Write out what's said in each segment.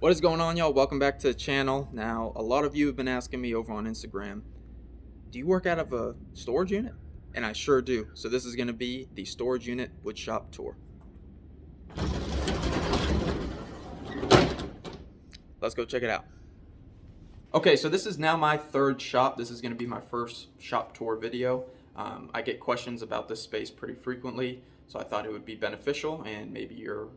What is going on, y'all? Welcome back to the channel. Now, a lot of you have been asking me over on Instagram, do you work out of a storage unit? And I sure do. So this is going to be the storage unit woodshop tour. Let's go check it out. Okay, so this is now my third shop. This is going to be my first shop tour video. I get questions about this space pretty frequently, so I thought it would be beneficial, and maybe you're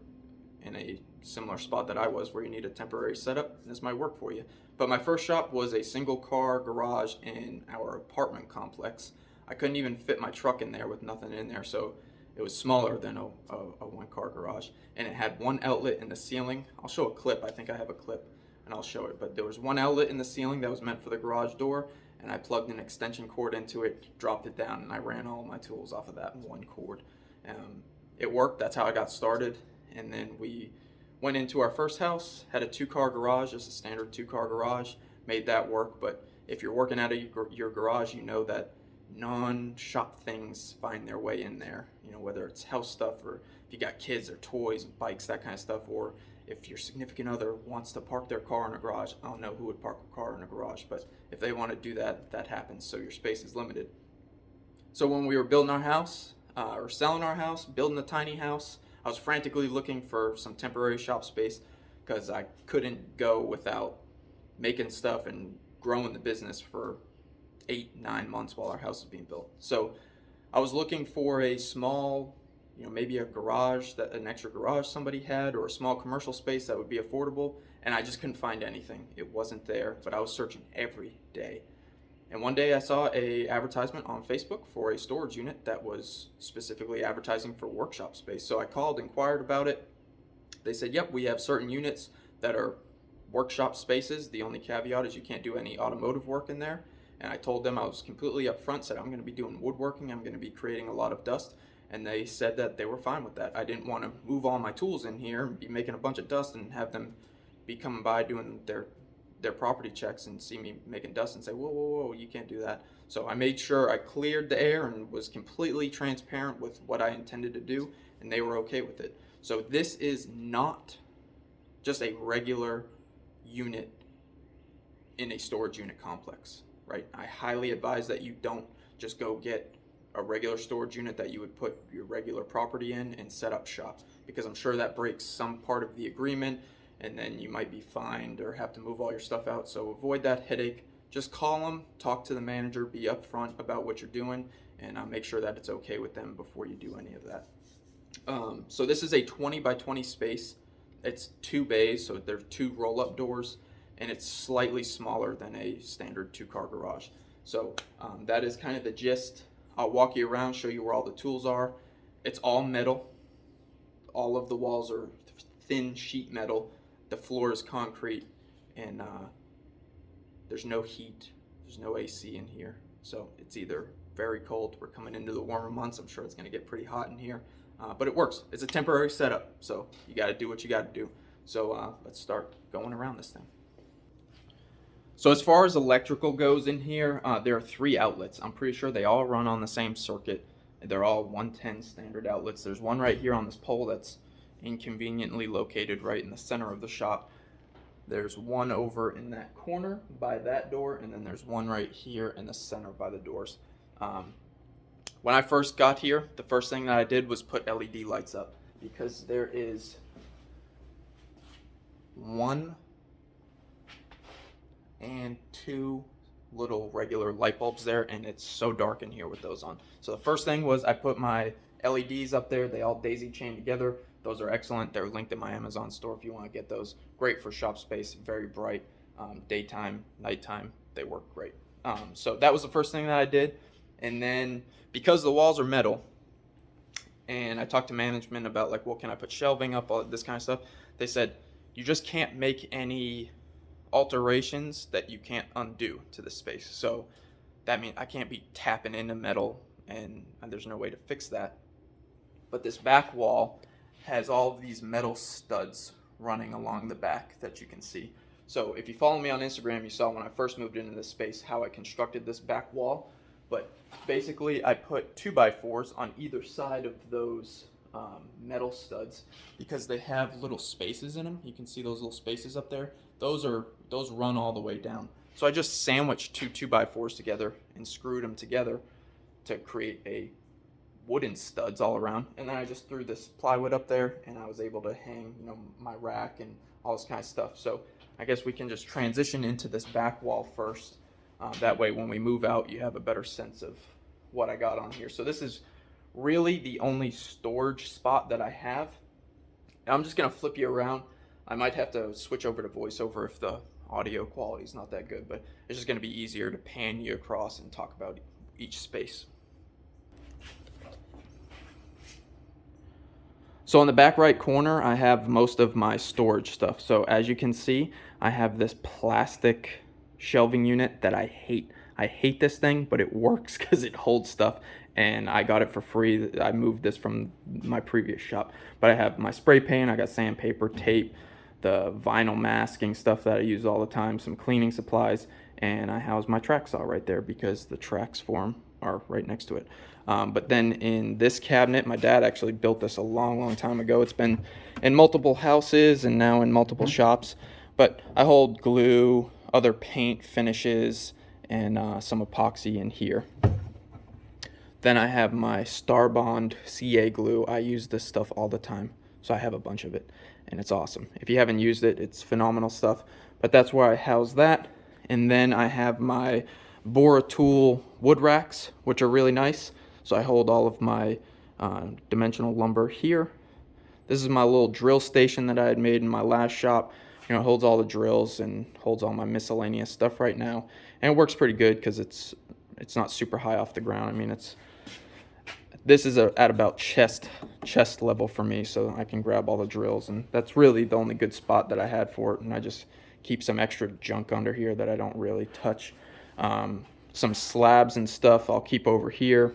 in a similar spot that I was where you need a temporary setup, this might work for you. But my first shop was a single car garage in our apartment complex. I couldn't even fit my truck in there with nothing in there, so it was smaller than a one car garage, and it had one outlet in the ceiling. I'll show a clip. I think I have a clip and I'll show it, but there was one outlet in the ceiling that was meant for the garage door, and I plugged an extension cord into it, dropped it down, and I ran all my tools off of that one cord. It worked. That's how I got started. And then we went into our first house, had a 2-car garage, just a standard 2-car garage, made that work. But if you're working out of your garage, you know that non-shop things find their way in there, whether it's house stuff or if you got kids or toys and bikes, that kind of stuff, or if your significant other wants to park their car in a garage. I don't know who would park a car in a garage, but if they want to do that, that happens, so your space is limited. So when we were building our house, or selling our house, building a tiny house, I was frantically looking for some temporary shop space because I couldn't go without making stuff and growing the business for 8-9 months while our house was being built. So I was looking for a small, maybe a garage, an extra garage somebody had, or a small commercial space that would be affordable, and I just couldn't find anything. It wasn't there, but I was searching every day. And one day I saw an advertisement on Facebook for a storage unit that was specifically advertising for workshop space. So I called, inquired about it. They said, yep, we have certain units that are workshop spaces. The only caveat is you can't do any automotive work in there. And I told them, I was completely upfront, said I'm going to be doing woodworking. I'm going to be creating a lot of dust. And they said that they were fine with that. I didn't want to move all my tools in here and be making a bunch of dust and have them be coming by doing their property checks and see me making dust and say, whoa, you can't do that. So I made sure I cleared the air and was completely transparent with what I intended to do, and they were okay with it. So this is not just a regular unit in a storage unit complex, right? I highly advise that you don't just go get a regular storage unit that you would put your regular property in and set up shop, because I'm sure that breaks some part of the agreement, and then you might be fined or have to move all your stuff out. So avoid that headache. Just call them, talk to the manager, be upfront about what you're doing, and make sure that it's okay with them before you do any of that. So this is a 20 by 20 space. It's 2 bays, so there's 2 roll-up doors, and it's slightly smaller than a standard 2-car garage. So that is kind of the gist. I'll walk you around, show you where all the tools are. It's all metal. All of the walls are thin sheet metal. The floor is concrete, and there's no heat, there's no AC in here. So it's either very cold, we're coming into the warmer months, I'm sure it's gonna get pretty hot in here, but it works. It's a temporary setup, so you gotta do what you gotta do. So let's start going around this thing. So as far as electrical goes in here, there are 3 outlets. I'm pretty sure they all run on the same circuit. They're all 110 standard outlets. There's one right here on this pole that's inconveniently located right in the center of the shop. There's one over in that corner by that door, and then there's one right here in the center by the doors. When I first got here, the first thing that I did was put LED lights up, because there is 1 and 2 little regular light bulbs there, and it's so dark in here with those on. So the first thing was I put my LEDs up there. They all daisy chain together. Those are excellent. They're linked in my Amazon store if you want to get those. Great for shop space, very bright. Daytime, nighttime, they work great. So that was the first thing that I did. And then because the walls are metal, and I talked to management about like, well, can I put shelving up, all this kind of stuff? They said, you just can't make any alterations that you can't undo to the space. So that means I can't be tapping into metal, and there's no way to fix that. But this back wall has all of these metal studs running along the back that you can see. So if you follow me on Instagram, you saw when I first moved into this space how I constructed this back wall. But basically I put 2x4s on either side of those metal studs because they have little spaces in them. You can see those little spaces up there. Those run all the way down. So I just sandwiched two 2x4s together and screwed them together to create a wooden studs all around. And then I just threw this plywood up there, and I was able to hang, you know, my rack and all this kind of stuff. So I guess we can just transition into this back wall first. That way when we move out, you have a better sense of what I got on here. So this is really the only storage spot that I have. I'm just gonna flip you around. I might have to switch over to voiceover if the audio quality is not that good, but it's just gonna be easier to pan you across and talk about each space. So in the back right corner, I have most of my storage stuff. So as you can see, I have this plastic shelving unit that I hate. I hate this thing, but it works because it holds stuff, and I got it for free. I moved this from my previous shop. But I have my spray paint, I got sandpaper, tape, the vinyl masking stuff that I use all the time, some cleaning supplies, and I house my track saw right there because the tracks for them are right next to it. But then in this cabinet, my dad actually built this a long time ago. It's been in multiple houses and now in multiple shops. But I hold glue, other paint finishes, and some epoxy in here. Then I have my Starbond CA glue. I use this stuff all the time, so I have a bunch of it, and it's awesome. If you haven't used it, it's phenomenal stuff. But that's where I house that. And then I have my Bora tool wood racks, which are really nice. So I hold all of my dimensional lumber here. This is my little drill station that I had made in my last shop. You know, it holds all the drills and holds all my miscellaneous stuff right now. And it works pretty good because it's not super high off the ground. I mean, this is at about chest level for me, so I can grab all the drills, and that's really the only good spot that I had for it. And I just keep some extra junk under here that I don't really touch. Some slabs and stuff I'll keep over here.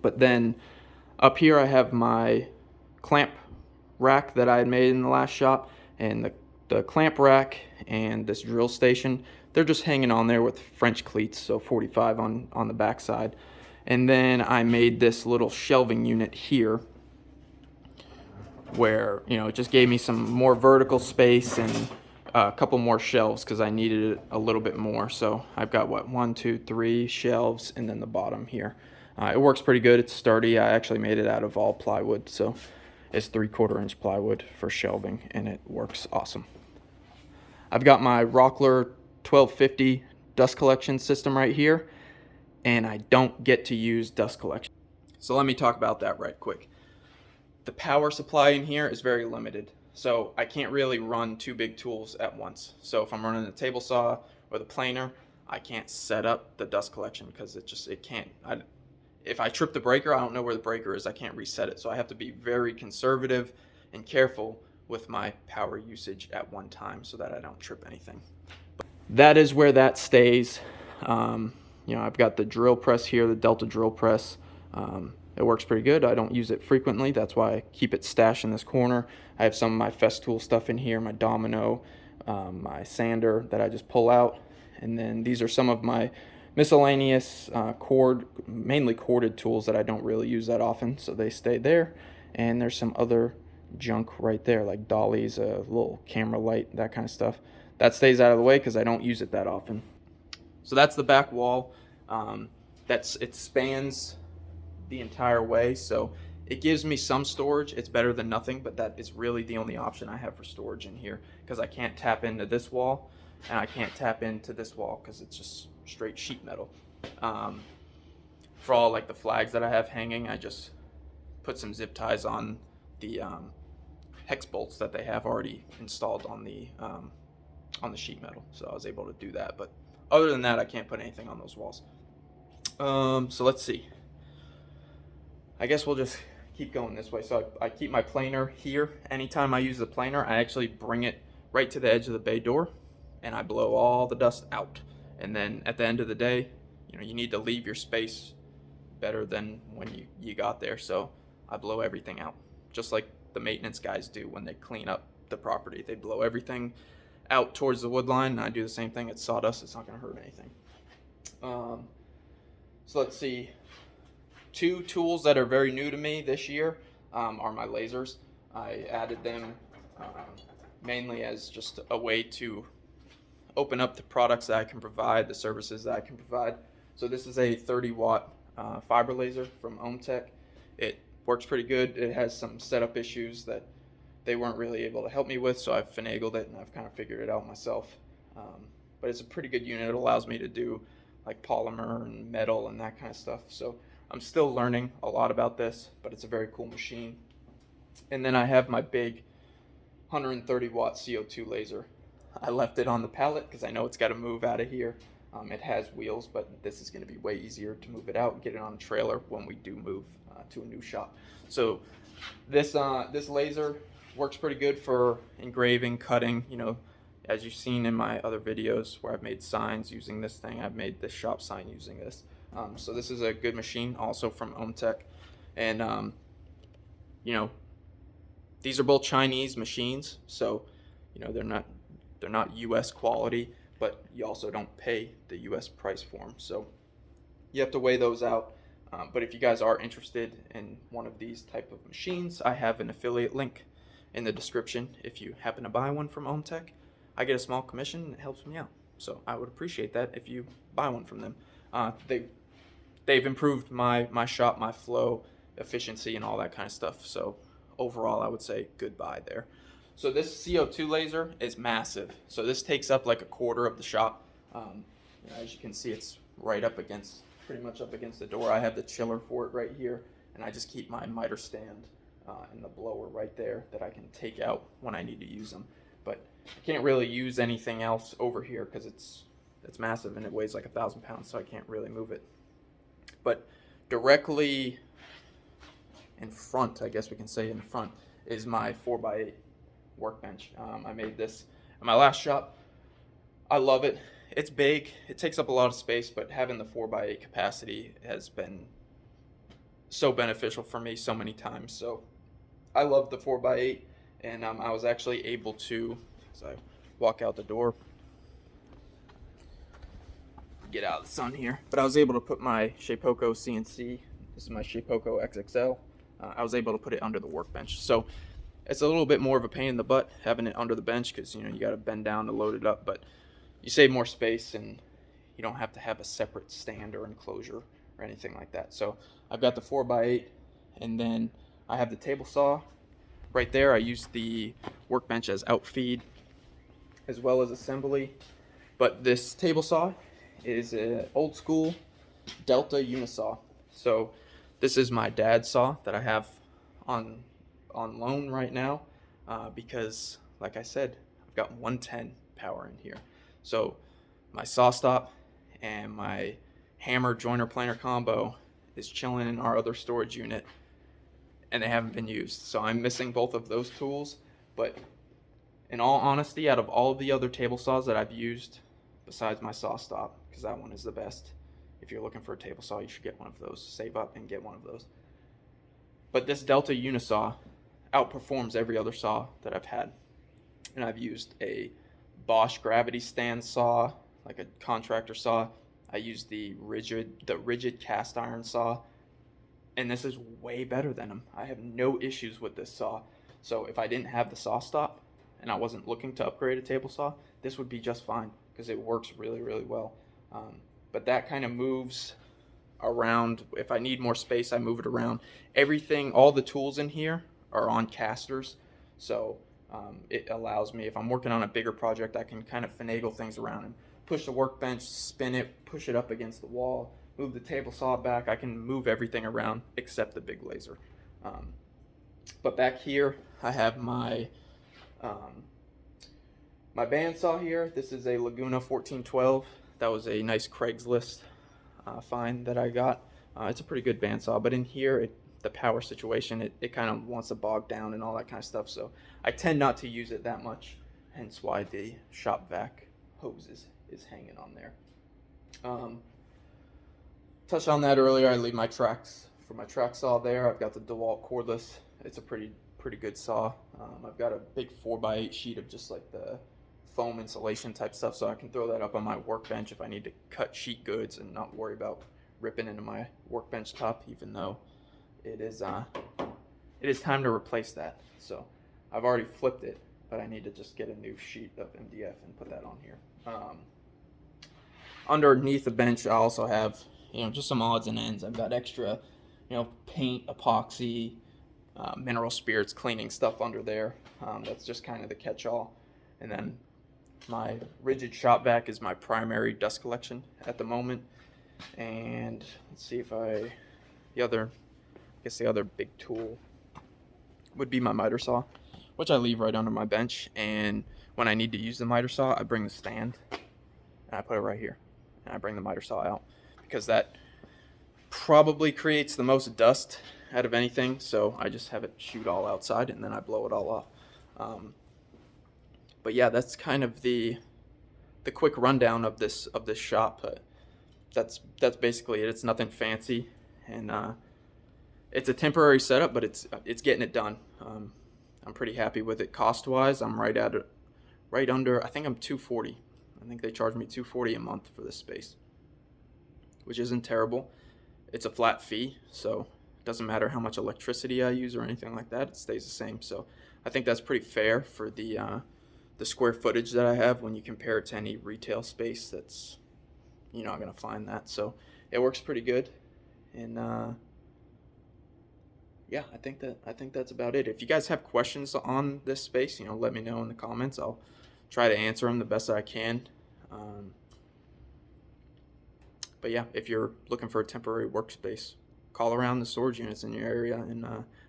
But then up here I have my clamp rack that I had made in the last shop, and the clamp rack and this drill station, they're just hanging on there with French cleats, so 45 on the back side. And then I made this little shelving unit here where, you know, it just gave me some more vertical space and a couple more shelves because I needed it a little bit more. So I've got, what, 1, 2, 3 shelves, and then the bottom here. It works pretty good. It's sturdy. I actually made it out of all plywood, so it's 3/4 inch plywood for shelving, and it works awesome. I've got my Rockler 1250 dust collection system right here, and I don't get to use dust collection. So let me talk about that right quick. The power supply in here is very limited, so I can't really run 2 big tools at once. So if I'm running the table saw or the planer, I can't set up the dust collection because it can't. If I trip the breaker, I don't know where the breaker is. I can't reset it. So I have to be very conservative and careful with my power usage at one time so that I don't trip anything. But that is where that stays. You know, I've got the drill press here, the Delta drill press. It works pretty good. I don't use it frequently. That's why I keep it stashed in this corner. I have some of my Festool stuff in here, my domino, my sander that I just pull out. And then these are some of my miscellaneous mainly corded tools that I don't really use that often, so they stay there. And there's some other junk right there, like dollies, a little camera light, that kind of stuff. That stays out of the way because I don't use it that often. So that's the back wall. It spans the entire way, so it gives me some storage. It's better than nothing, but that is really the only option I have for storage in here because I can't tap into this wall and I can't tap into this wall because it's just straight sheet metal. For all like the flags that I have hanging, I just put some zip ties on the hex bolts that they have already installed on the sheet metal, so I was able to do that. But other than that, I can't put anything on those walls. So let's see. I guess we'll just keep going this way. So I keep my planer here. Anytime I use the planer, I actually bring it right to the edge of the bay door, and I blow all the dust out. And then at the end of the day, you know, you need to leave your space better than when you got there. So I blow everything out, just like the maintenance guys do when they clean up the property. They blow everything out towards the wood line, and I do the same thing. It's sawdust. It's not going to hurt anything. So let's see. two tools that are very new to me this year are my lasers. I added them mainly as just a way to open up the products that I can provide, the services that I can provide. So this is a 30-watt fiber laser from Omtech. It works pretty good. It has some setup issues that they weren't really able to help me with, so I've finagled it and I've kind of figured it out myself. But it's a pretty good unit. It allows me to do like polymer and metal and that kind of stuff. So I'm still learning a lot about this, but it's a very cool machine. And then I have my big 130 watt CO2 laser. I left it on the pallet because I know it's got to move out of here. It has wheels, but this is going to be way easier to move it out and get it on a trailer when we do move to a new shop. So this laser works pretty good for engraving, cutting. You know, as you've seen in my other videos where I've made signs using this thing, I've made this shop sign using this. So this is a good machine, also from Omtech, and you know, these are both Chinese machines, so you know they're not U.S. quality, but you also don't pay the U.S. price for them. So you have to weigh those out. But if you guys are interested in one of these type of machines, I have an affiliate link in the description. If you happen to buy one from Omtech, I get a small commission and it helps me out. So I would appreciate that if you buy one from them. They've improved my shop, my flow, efficiency, and all that kind of stuff. So overall, I would say goodbye there. So this CO2 laser is massive. So this takes up like a quarter of the shop. You know, as you can see, it's right up against, pretty much up against the door. I have the chiller for it right here, and I just keep my miter stand and the blower right there that I can take out when I need to use them. But I can't really use anything else over here because it's massive and it weighs like 1,000 pounds, so I can't really move it. But directly in front, I guess we can say in front, is my 4x8 workbench. I made this in my last shop. I love it. It's big. It takes up a lot of space, but having the 4x8 capacity has been so beneficial for me so many times. So I love the 4x8, and I was actually able to, as I walk out the door, get out of the sun here, but I was able to put my Shapeoko CNC, this is my Shapeoko XXL, I was able to put it under the workbench. So it's a little bit more of a pain in the butt having it under the bench because, you know, you got to bend down to load it up, but you save more space and you don't have to have a separate stand or enclosure or anything like that. So I've got the 4x8, and then I have the table saw right there. I use the workbench as outfeed as well as assembly, but this table saw is an old school Delta unisaw. So this is my dad's saw that I have on loan right now because, like I said, I've got 110 power in here. So my saw stop and my hammer joiner planer combo is chilling in our other storage unit, and they haven't been used. So I'm missing both of those tools. But in all honesty, out of all of the other table saws that I've used, besides my saw stop, because that one is the best, if you're looking for a table saw, you should get one of those. Save up and get one of those. But this Delta unisaw outperforms every other saw that I've had. And I've used a Bosch gravity stand saw, like a contractor saw. I used the rigid cast iron saw, and this is way better than them. I have no issues with this saw. So if I didn't have the saw stop and I wasn't looking to upgrade a table saw, this would be just fine because it works really, really well. But that kind of moves around. If I need more space, I move it around. Everything, all the tools in here are on casters, so it allows me, if I'm working on a bigger project, I can kind of finagle things around and push the workbench, spin it, push it up against the wall, move the table saw back. I can move everything around except the big laser. But back here, I have my my bandsaw here. This is a Laguna 1412. That was a nice Craigslist find that I got. It's a pretty good bandsaw, but in here, the power situation, it kind of wants to bog down and all that kind of stuff. So I tend not to use it that much, hence why the shop vac hose is hanging on there. Touched on that earlier. I leave my tracks for my track saw there. I've got the DeWalt cordless. It's a pretty good saw. I've got a big 4x8 sheet of just like the foam insulation type stuff, so I can throw that up on my workbench if I need to cut sheet goods and not worry about ripping into my workbench top, even though it is time to replace that. So I've already flipped it, but I need to just get a new sheet of MDF and put that on here. Underneath the bench, I also have, just some odds and ends. I've got extra, paint, epoxy, mineral spirits, cleaning stuff under there. That's just kind of the catch-all. And then my rigid shop vac is my primary dust collection at the moment. And let's see if the other big tool would be my miter saw, which I leave right under my bench. And when I need to use the miter saw, I bring the stand and I put it right here. And I bring the miter saw out because that probably creates the most dust out of anything. So I just have it shoot all outside and then I blow it all off. But yeah, that's kind of the quick rundown of this shop. That's basically it. It's nothing fancy, and it's a temporary setup, but it's getting it done. I'm pretty happy with it. Cost wise, I'm right under. I think I'm $240. I think they charge me $240 a month for this space, which isn't terrible. It's a flat fee, so it doesn't matter how much electricity I use or anything like that. It stays the same. So I think that's pretty fair for the square footage that I have when you compare it to any retail space. That's, you're not gonna find that. So it works pretty good. And yeah, I think that's about it. If you guys have questions on this space, let me know in the comments. I'll try to answer them the best I can. But yeah, if you're looking for a temporary workspace, call around the storage units in your area, and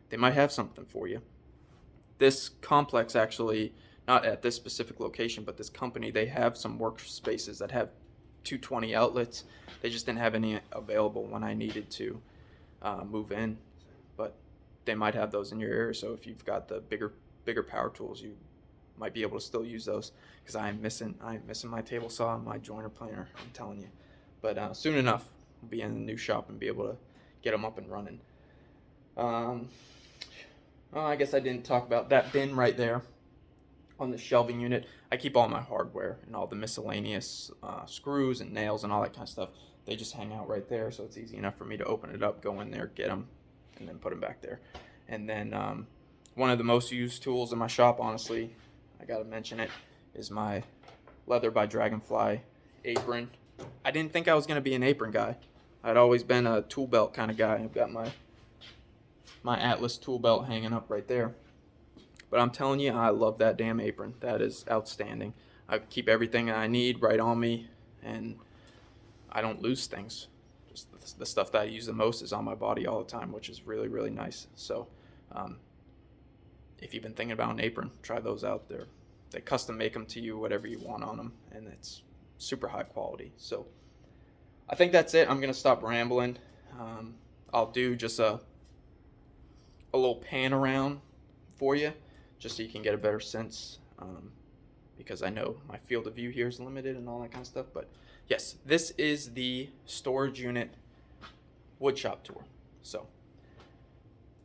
they might have something for you. This complex, actually, not at this specific location, but this company, they have some workspaces that have 220 outlets. They just didn't have any available when I needed to move in, but they might have those in your area. So if you've got the bigger power tools, you might be able to still use those, because I'm missing my table saw and my joiner planer, I'm telling you. But soon enough, we'll be in the new shop and be able to get them up and running. I guess I didn't talk about that bin right there on the shelving unit. I keep all my hardware and all the miscellaneous screws and nails and all that kind of stuff. They just hang out right there, so it's easy enough for me to open it up, go in there, get them, and then put them back there. And then one of the most used tools in my shop, honestly, I gotta mention it, is my Leather by Dragonfly apron. I didn't think I was gonna be an apron guy. I'd always been a tool belt kind of guy. I've got my Atlas tool belt hanging up right there. But I'm telling you, I love that damn apron. That is outstanding. I keep everything I need right on me, and I don't lose things. Just the stuff that I use the most is on my body all the time, which is really, really nice. So if you've been thinking about an apron, try those out there. They custom make them to you, whatever you want on them, and it's super high quality. So I think that's it. I'm gonna stop rambling. I'll do just a little pan around for you, just so you can get a better sense, because I know my field of view here is limited and all that kind of stuff. But yes, this is the storage unit woodshop tour.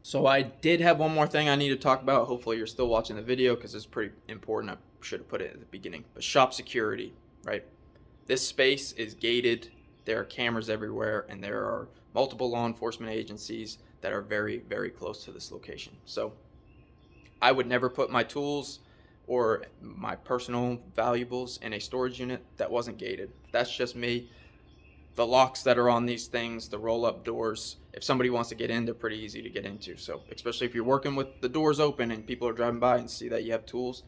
So I did have one more thing I need to talk about. Hopefully you're still watching the video, because it's pretty important. I should have put it at the beginning. But shop security, right? This space is gated. There are cameras everywhere, and there are multiple law enforcement agencies that are very, very close to this location. So I would never put my tools or my personal valuables in a storage unit that wasn't gated. That's just me. The locks that are on these things, the roll-up doors, if somebody wants to get in, they're pretty easy to get into. So especially if you're working with the doors open and people are driving by and see that you have tools,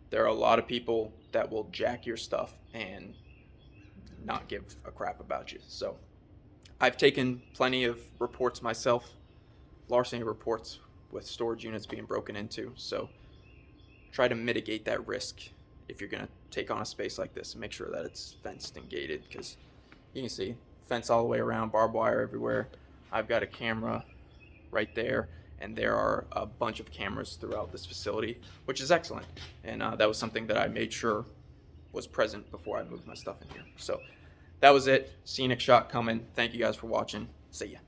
there are a lot of people that will jack your stuff and not give a crap about you. So I've taken plenty of reports myself, larceny reports with storage units being broken into. So try to mitigate that risk if you're going to take on a space like this, and make sure that it's fenced and gated, because you can see fence all the way around, barbed wire everywhere. I've got a camera right there, and there are a bunch of cameras throughout this facility, which is excellent. And that was something that I made sure was present before I moved my stuff in here. So that was it. Scenic shot coming. Thank you guys for watching. See ya.